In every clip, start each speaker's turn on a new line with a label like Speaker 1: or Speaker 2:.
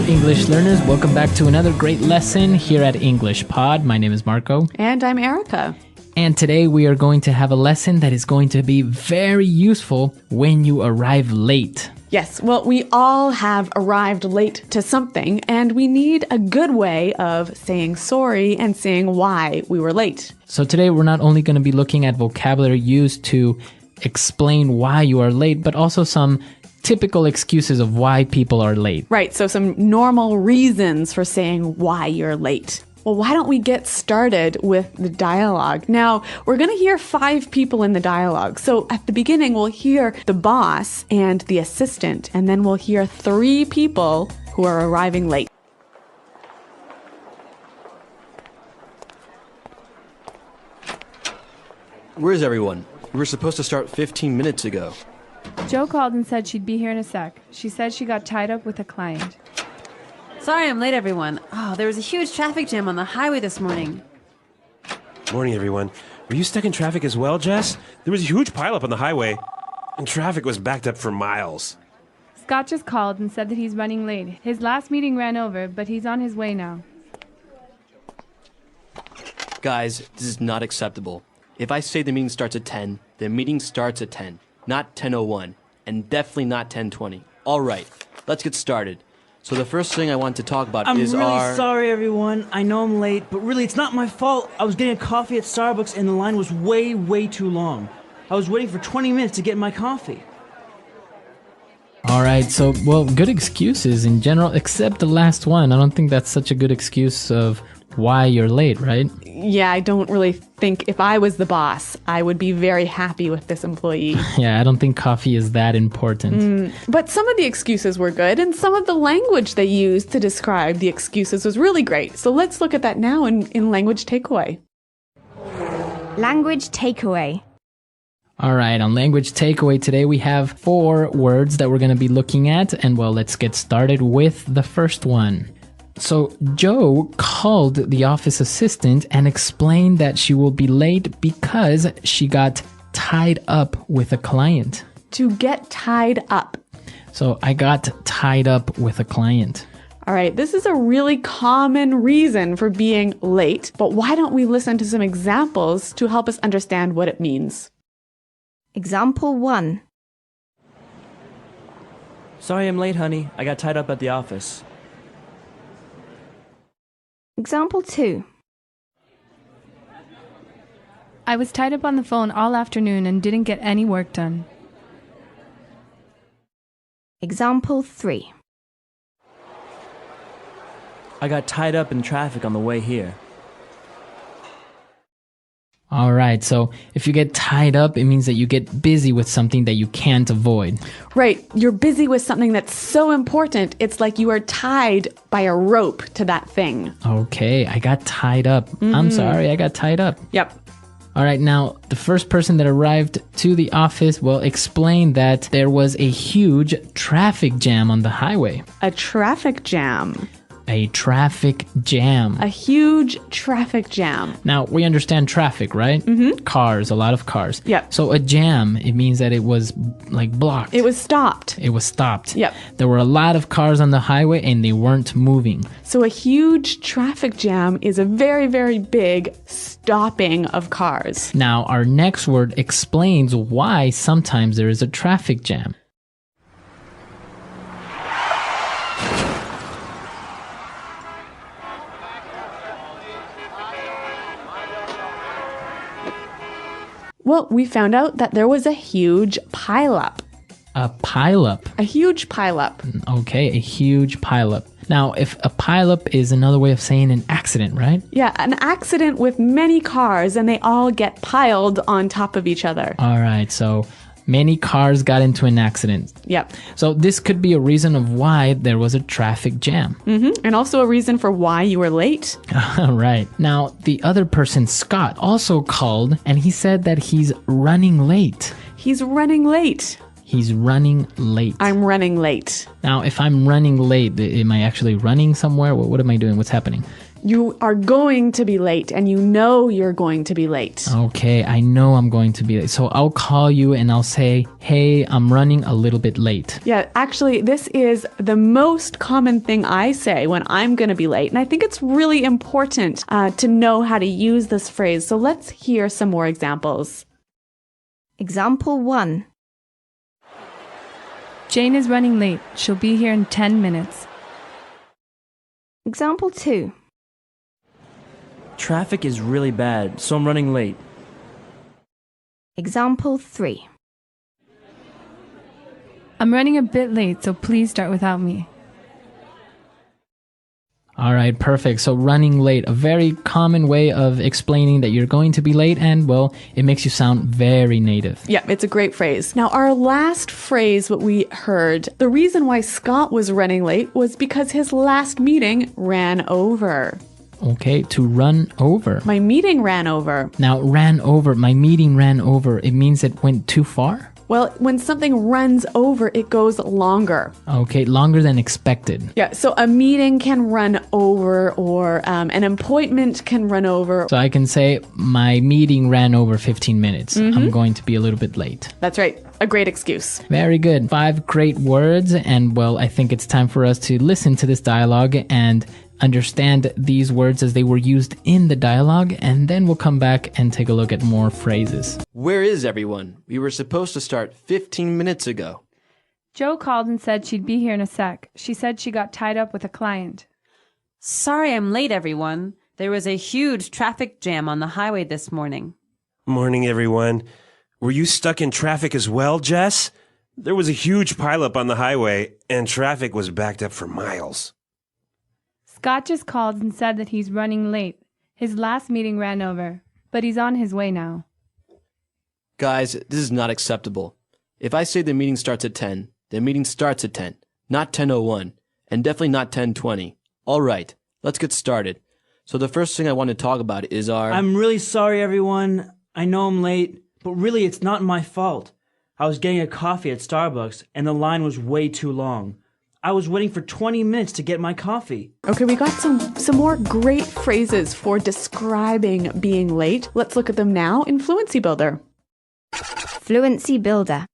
Speaker 1: Hello, English learners. Welcome back to another great lesson here at English Pod. My name is Marco.
Speaker 2: And I'm Erica.
Speaker 1: And today we are going to have a lesson that is going to be very useful when you arrive late.
Speaker 2: Yes, well, we all have arrived late to something, and we need a good way of saying sorry and saying why we were late.
Speaker 1: So today we're not only going to be looking at vocabulary used to explain why you are late, but also some typical excuses of why people are late.
Speaker 2: Right, so some normal reasons for saying why you're late. Well, why don't we get started with the dialogue? Now, we're going to hear 5 people in the dialogue. So at the beginning, we'll hear the boss and the assistant, and then we'll hear 3 people who are arriving late.
Speaker 3: Where's everyone? We were supposed to start 15 minutes ago.
Speaker 4: Jo called and said she'd be here in a sec. She said she got tied up with a client.
Speaker 5: Sorry I'm late, everyone. Oh, there was a huge traffic jam on the highway this morning.
Speaker 6: Morning, everyone. Were you stuck in traffic as well, Jess? There was a huge pileup on the highway, and traffic was backed up for miles.
Speaker 4: Scott just called and said that he's running late. His last meeting ran over, but he's on his way now.
Speaker 3: Guys, this is not acceptable. If I say the meeting starts at 10, the meeting starts at 10, not 10:01, and definitely not 10:20. All right, let's get started. So the first thing I want to talk about is
Speaker 7: I'm really sorry, everyone. I know I'm late, but really, it's not my fault. I was getting a coffee at Starbucks, and the line was way too long. I was waiting for 20 minutes to get my coffee.
Speaker 1: All right, so, well, good excuses in general, except the last one. I don't think that's such a good excuse of why you're late, right?
Speaker 2: Yeah, I don't really think if I was the boss, I would be very happy with this employee.
Speaker 1: Yeah, I don't think coffee is that important.
Speaker 2: But some of the excuses were good, and some of the language they used to describe the excuses was really great. So let's look at that now in language takeaway.
Speaker 8: Language takeaway.
Speaker 1: All right, on language takeaway today, we have 4 words that we're going to be looking at. And well, let's get started with the first one. So Jo called the office assistant and explained that she will be late because she got tied up with a client.
Speaker 2: To get tied up.
Speaker 1: So I got tied up with a client.
Speaker 2: All right, this is a really common reason for being late, but why don't we listen to some examples to help us understand what it means?
Speaker 8: Example 1.
Speaker 7: Sorry I'm late, honey. I got tied up at the office.
Speaker 8: Example 2.
Speaker 4: I was tied up on the phone all afternoon and didn't get any work done.
Speaker 8: Example 3.
Speaker 7: I got tied up in traffic on the way here.
Speaker 1: All right, so if you get tied up, it means that you get busy with something that you can't avoid.
Speaker 2: Right, you're busy with something that's so important, it's like you are tied by a rope to that thing.
Speaker 1: Okay, I got tied up. I'm sorry, I got tied up.
Speaker 2: Yep.
Speaker 1: All right, now, the first person that arrived to the office, well, explained that there was a huge traffic jam on the highway.
Speaker 2: A traffic jam.
Speaker 1: A traffic jam.
Speaker 2: A huge traffic jam.
Speaker 1: Now, we understand traffic, right? Mm-hmm. Cars, a lot of cars.
Speaker 2: Yep.
Speaker 1: So a jam, it means that it was like blocked.
Speaker 2: It was stopped.
Speaker 1: It was stopped.
Speaker 2: Yep.
Speaker 1: There were a lot of cars on the highway and they weren't moving.
Speaker 2: So a huge traffic jam is a very big stopping of cars.
Speaker 1: Now, our next word explains why sometimes there is a traffic jam.
Speaker 2: Well, we found out that there was a huge pileup.
Speaker 1: A pileup.
Speaker 2: A huge pileup.
Speaker 1: Okay, a huge pileup. Now, if a pileup is another way of saying an accident, right?
Speaker 2: Yeah, an accident with many cars and they all get piled on top of each other.
Speaker 1: All right, so many cars got into an accident.
Speaker 2: Yep.
Speaker 1: So this could be a reason of why there was a traffic jam.
Speaker 2: And also a reason for why you were late.
Speaker 1: Right. Now, the other person, Scott, also called and he said that he's running late.
Speaker 2: He's running late.
Speaker 1: He's running late.
Speaker 2: I'm running late.
Speaker 1: Now, if I'm running late, am I actually running somewhere? What am I doing? What's happening?
Speaker 2: You are going to be late and you know you're going to be late.
Speaker 1: Okay, I know I'm going to be late. So I'll call you and I'll say, hey, I'm running a little bit late.
Speaker 2: Yeah, actually, this is the most common thing I say when I'm going to be late. And I think it's really important to know how to use this phrase. So let's hear some more examples.
Speaker 8: Example 1.
Speaker 4: Jane is running late. She'll be here in 10 minutes.
Speaker 8: Example 2.
Speaker 7: Traffic is really bad, so I'm running late.
Speaker 8: Example 3.
Speaker 4: I'm running a bit late, so please start without me.
Speaker 1: All right, perfect. So running late, a very common way of explaining that you're going to be late, and well, it makes you sound very native.
Speaker 2: Yeah, it's a great phrase. Now, our last phrase, what we heard, the reason why Scott was running late was because his last meeting ran over.
Speaker 1: Okay, to run over.
Speaker 2: My meeting ran over.
Speaker 1: Now, ran over, my meeting ran over, it means it went too far?
Speaker 2: Well, when something runs over, it goes longer.
Speaker 1: Okay, longer than expected.
Speaker 2: Yeah, so a meeting can run over or an appointment can run over.
Speaker 1: So I can say, my meeting ran over 15 minutes. I'm going to be a little bit late.
Speaker 2: That's right. A great excuse.
Speaker 1: Very good. 5 great words. And well, I think it's time for us to listen to this dialogue and understand these words as they were used in the dialogue, and then we'll come back and take a look at more phrases.
Speaker 3: Where is everyone? We were supposed to start 15 minutes ago.
Speaker 4: Joe called and said she'd be here in a sec. She said she got tied up with a client.
Speaker 5: Sorry I'm late, everyone. There was a huge traffic jam on the highway this morning.
Speaker 6: Morning, everyone. Were you stuck in traffic as well, Jess? There was a huge pileup on the highway, and traffic was backed up for miles.
Speaker 4: Scott just called and said that he's running late. His last meeting ran over, but he's on his way now.
Speaker 3: Guys, this is not acceptable. If I say the meeting starts at 10, the meeting starts at 10, not 10:01, and definitely not 10:20. All right, let's get started. So the first thing I want to talk about is our...
Speaker 7: I'm really sorry, everyone. I know I'm late, but really it's not my fault. I was getting a coffee at Starbucks, and the line was way too long. I was waiting for 20 minutes to get my coffee.
Speaker 2: Okay, we got some more great phrases for describing being late. Let's look at them now in Fluency Builder.
Speaker 8: Fluency Builder.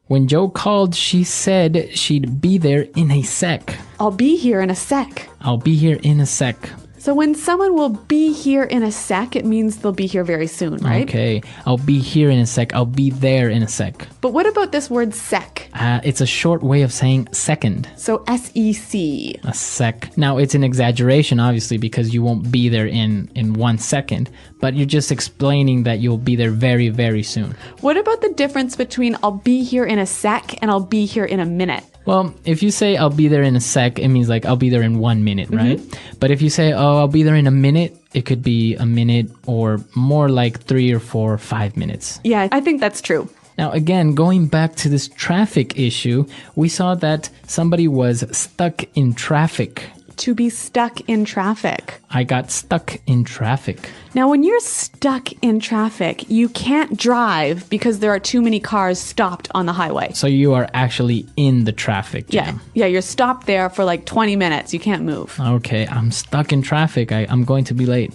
Speaker 1: When Joe called, she said she'd be there in a sec.
Speaker 2: I'll be here in a sec.
Speaker 1: I'll be here in a sec.
Speaker 2: So when someone will be here in a sec, it means they'll be here very soon, right?
Speaker 1: Okay, I'll be here in a sec. I'll be there in a sec.
Speaker 2: But what about this word sec?
Speaker 1: It's a short way of saying second.
Speaker 2: So S-E-C.
Speaker 1: A sec. Now, it's an exaggeration, obviously, because you won't be there in 1 second, but you're just explaining that you'll be there very, very soon.
Speaker 2: What about the difference between I'll be here in a sec and I'll be here in a minute?
Speaker 1: Well, if you say I'll be there in a sec, it means like I'll be there in 1 minute, right? But if you say, oh, I'll be there in a minute, it could be a minute or more like 3 or 4 or 5 minutes.
Speaker 2: Yeah, I think that's true.
Speaker 1: Now, again, going back to this traffic issue, we saw that somebody was stuck in traffic.
Speaker 2: To be stuck in traffic.
Speaker 1: I got stuck in traffic.
Speaker 2: Now, when you're stuck in traffic, you can't drive because there are too many cars stopped on the highway.
Speaker 1: So you are actually in the traffic jam.
Speaker 2: Yeah, you're stopped there for like 20 minutes. You can't move.
Speaker 1: Okay, I'm stuck in traffic. I'm going to be late.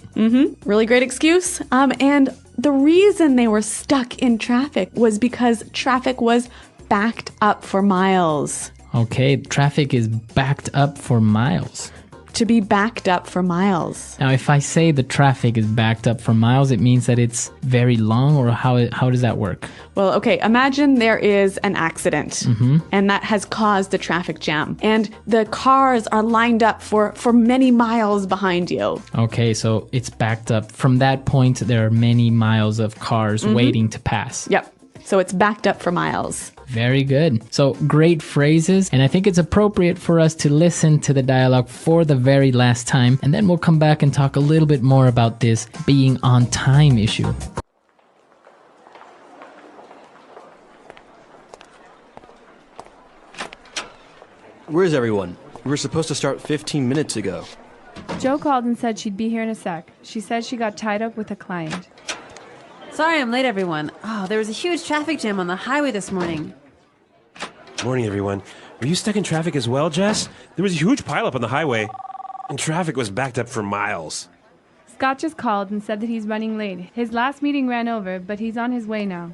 Speaker 2: Really great excuse. And the reason they were stuck in traffic was because traffic was backed up for miles.
Speaker 1: Okay, traffic is backed up for miles.
Speaker 2: To be backed up for miles.
Speaker 1: Now, if I say the traffic is backed up for miles, it means that it's very long, or how does that work?
Speaker 2: Well, okay, imagine there is an accident and that has caused a traffic jam and the cars are lined up for many miles behind you.
Speaker 1: Okay, so it's backed up. From that point, there are many miles of cars waiting to pass.
Speaker 2: Yep. So it's backed up for miles.
Speaker 1: Very good. So great phrases. And I think it's appropriate for us to listen to the dialogue for the very last time. And then we'll come back and talk a little bit more about this being on time issue.
Speaker 3: Where's everyone? We were supposed to start 15 minutes ago.
Speaker 4: Joe called and said she'd be here in a sec. She said she got tied up with a client.
Speaker 5: Sorry I'm late, everyone. Oh, there was a huge traffic jam on the highway this morning.
Speaker 6: Morning, everyone. Were you stuck in traffic as well, Jess? There was a huge pileup on the highway, and traffic was backed up for miles.
Speaker 4: Scott just called and said that he's running late. His last meeting ran over, but he's on his way now.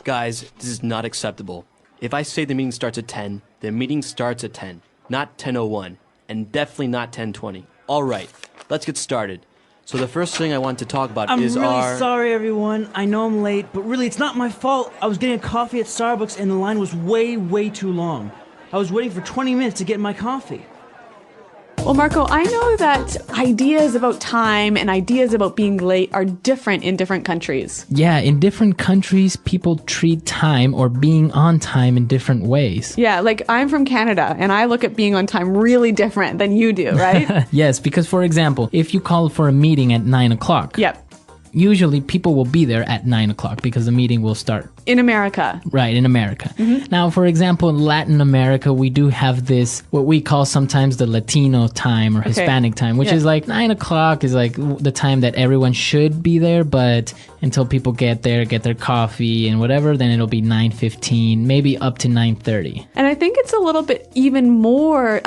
Speaker 3: Guys, this is not acceptable. If I say the meeting starts at 10, the meeting starts at 10, not 10:01, and definitely not 10:20. All right, let's get started. So the first thing I want to talk about
Speaker 7: I'm
Speaker 3: is
Speaker 7: really
Speaker 3: our...
Speaker 7: sorry, everyone. I know I'm late, but really, it's not my fault. I was getting a coffee at Starbucks, and the line was way too long. I was waiting for 20 minutes to get my coffee.
Speaker 2: Well, Marco, I know that ideas about time and ideas about being late are different in different countries.
Speaker 1: Yeah, in different countries, people treat time or being on time in different ways.
Speaker 2: Yeah, like I'm from Canada and I look at being on time really different than you do, right?
Speaker 1: Yes, because for example, if you call for a meeting at 9 o'clock,
Speaker 2: Yep.
Speaker 1: usually people will be there at 9 o'clock because the meeting will start.
Speaker 2: In America.
Speaker 1: Right, in America. Now, for example, in Latin America, we do have this, what we call sometimes the Latino time or Hispanic time, which is like 9 o'clock is like the time that everyone should be there, but until people get there, get their coffee and whatever, then it'll be 9:15, maybe up to 9:30.
Speaker 2: And I think it's a little bit even more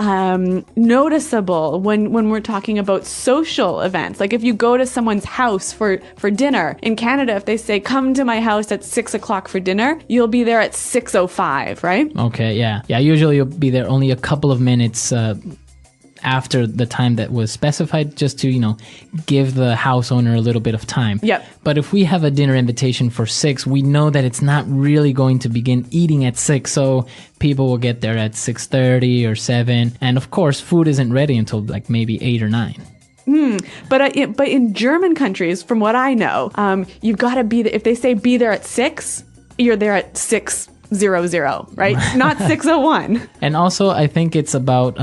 Speaker 2: noticeable when we're talking about social events. Like if you go to someone's house for dinner, in Canada, if they say, come to my house at 6 o'clock for dinner, you'll be there at 6:05, right?
Speaker 1: Okay, yeah. Yeah, usually you'll be there only a couple of minutes after the time that was specified, just to, give the house owner a little bit of time.
Speaker 2: Yep.
Speaker 1: But if we have a dinner invitation for 6, we know that it's not really going to begin eating at 6, so people will get there at 6:30 or 7. And of course, food isn't ready until like maybe 8 or 9.
Speaker 2: But in German countries, from what I know, you've got to be there. If they say be there at 6, you're there at 6:00, right? Not 6:01.
Speaker 1: And also, I think it's about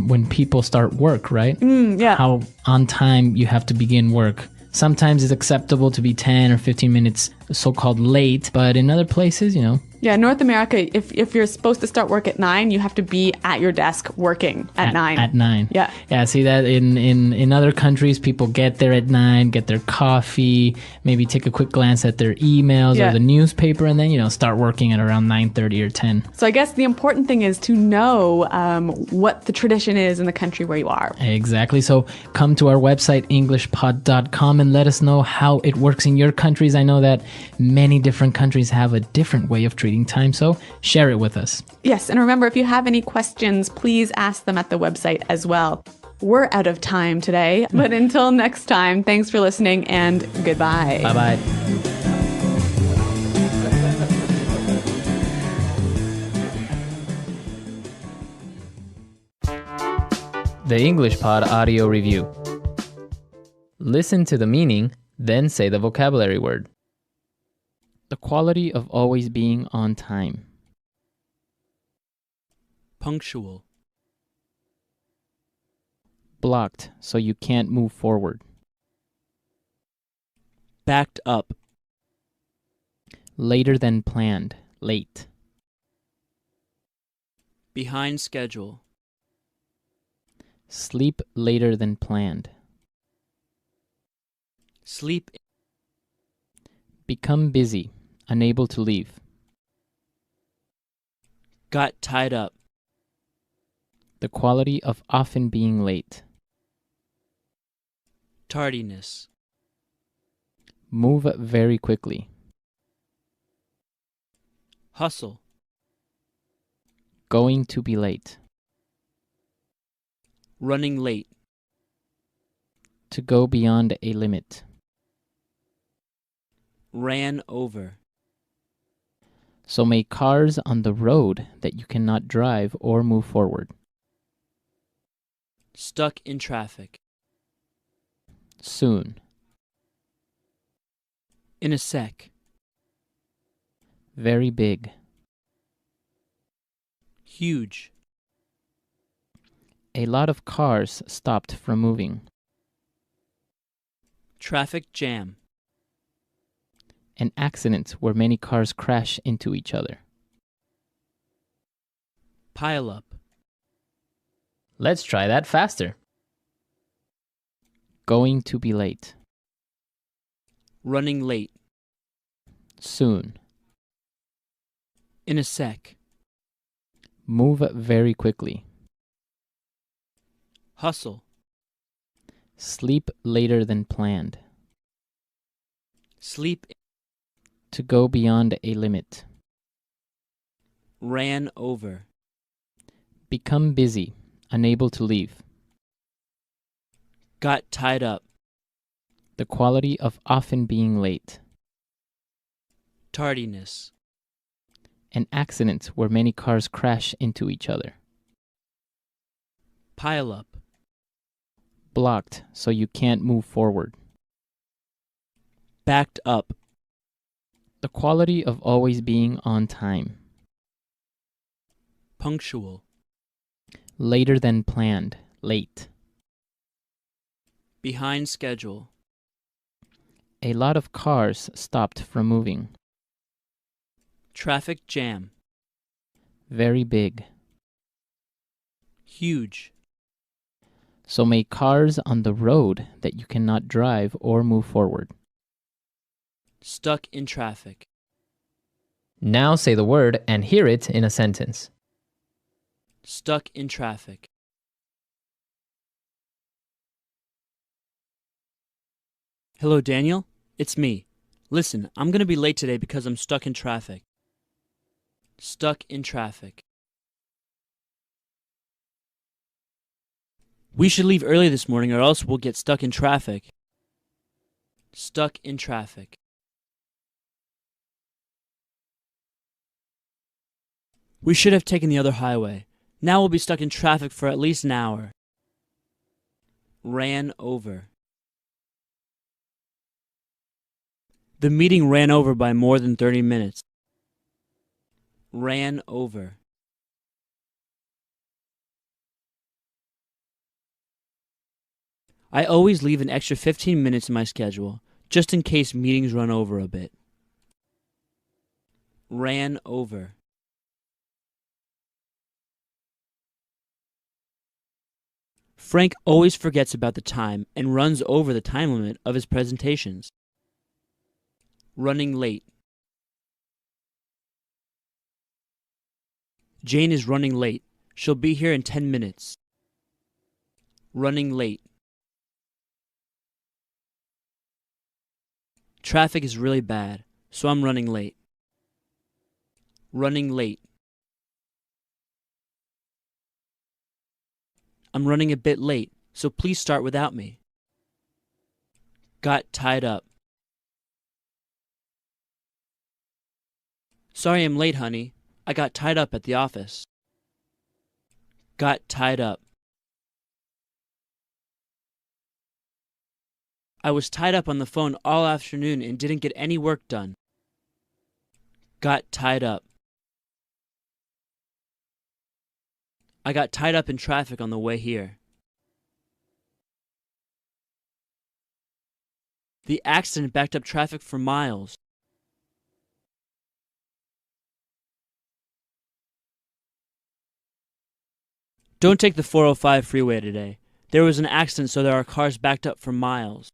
Speaker 1: when people start work, right?
Speaker 2: Yeah.
Speaker 1: How on time you have to begin work. Sometimes it's acceptable to be 10 or 15 minutes so-called late, but in other places,
Speaker 2: Yeah, North America, if you're supposed to start work at 9, you have to be at your desk working at 9.
Speaker 1: At 9.
Speaker 2: Yeah.
Speaker 1: Yeah, see that in other countries, people get there at 9, get their coffee, maybe take a quick glance at their emails
Speaker 2: Yeah.
Speaker 1: or the newspaper, and then, start working at around 9:30 or 10.
Speaker 2: So I guess the important thing is to know what the tradition is in the country where you are.
Speaker 1: Exactly. So come to our website, englishpod.com, and let us know how it works in your countries. I know that many different countries have a different way of treating time, so share it with us.
Speaker 2: Yes, and remember, if you have any questions, please ask them at the website as well. We're out of time today, but until next time, thanks for listening and goodbye.
Speaker 1: Bye-bye. The English Pod Audio Review. Listen to the meaning, then say the vocabulary word. The quality of always being on time.
Speaker 9: Punctual.
Speaker 1: Blocked so you can't move forward.
Speaker 9: Backed up.
Speaker 1: Later than planned. Late.
Speaker 9: Behind schedule.
Speaker 1: Sleep later than planned.
Speaker 9: Sleep.
Speaker 1: Become busy. Unable to leave.
Speaker 9: Got tied up.
Speaker 1: The quality of often being late.
Speaker 9: Tardiness.
Speaker 1: Move very quickly.
Speaker 9: Hustle.
Speaker 1: Going to be late.
Speaker 9: Running late.
Speaker 1: To go beyond a limit.
Speaker 9: Ran over.
Speaker 1: So make cars on the road that you cannot drive or move forward.
Speaker 9: Stuck in traffic.
Speaker 1: Soon.
Speaker 9: In a sec.
Speaker 1: Very big.
Speaker 9: Huge.
Speaker 1: A lot of cars stopped from moving.
Speaker 9: Traffic jam.
Speaker 1: An accident where many cars crash into each other.
Speaker 9: Pile up.
Speaker 1: Let's try that faster. Going to be late.
Speaker 9: Running late.
Speaker 1: Soon.
Speaker 9: In a sec.
Speaker 1: Move very quickly.
Speaker 9: hustle,
Speaker 1: Sleep later than planned.
Speaker 9: sleep,
Speaker 1: To go beyond a limit.
Speaker 9: ran over,
Speaker 1: Become busy, unable to leave.
Speaker 9: got tied up,
Speaker 1: The quality of often being late.
Speaker 9: tardiness,
Speaker 1: An accident where many cars crash into each other.
Speaker 9: pile up,
Speaker 1: Blocked so you can't move forward.
Speaker 9: backed up,
Speaker 1: The quality of always being on time.
Speaker 9: punctual,
Speaker 1: Later than planned, late.
Speaker 9: behind schedule,
Speaker 1: A lot of cars stopped from moving.
Speaker 9: traffic jam,
Speaker 1: Very big.
Speaker 9: huge,
Speaker 1: So many cars on the road that you cannot drive or move forward.
Speaker 9: stuck in traffic,
Speaker 10: Now say the word and hear it in a sentence.
Speaker 9: stuck in traffic. Hello, Daniel. It's me. Listen, I'm going to be late today because I'm stuck in traffic. Stuck in traffic. We should leave early this morning or else we'll get stuck in traffic. Stuck in traffic. We should have taken the other highway. Now we'll be stuck in traffic for at least an hour. Ran over. The meeting ran over by more than 30 minutes. Ran over. I always leave an extra 15 minutes in my schedule, just in case meetings run over a bit. Ran over. Frank always forgets about the time and runs over the time limit of his presentations. Running late. Jane is running late. She'll be here in 10 minutes. Running late. Traffic is really bad, so I'm running late. Running late. I'm running a bit late, so please start without me. Got tied up. Sorry I'm late, honey. I got tied up at the office. Got tied up. I was tied up on the phone all afternoon and didn't get any work done. Got tied up. I got tied up in traffic on the way here. The accident backed up traffic for miles. Don't take the 405 freeway today. There was an accident, so there are cars backed up for miles.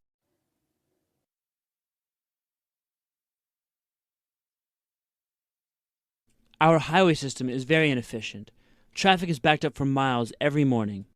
Speaker 9: Our highway system is very inefficient. Traffic is backed up for miles every morning.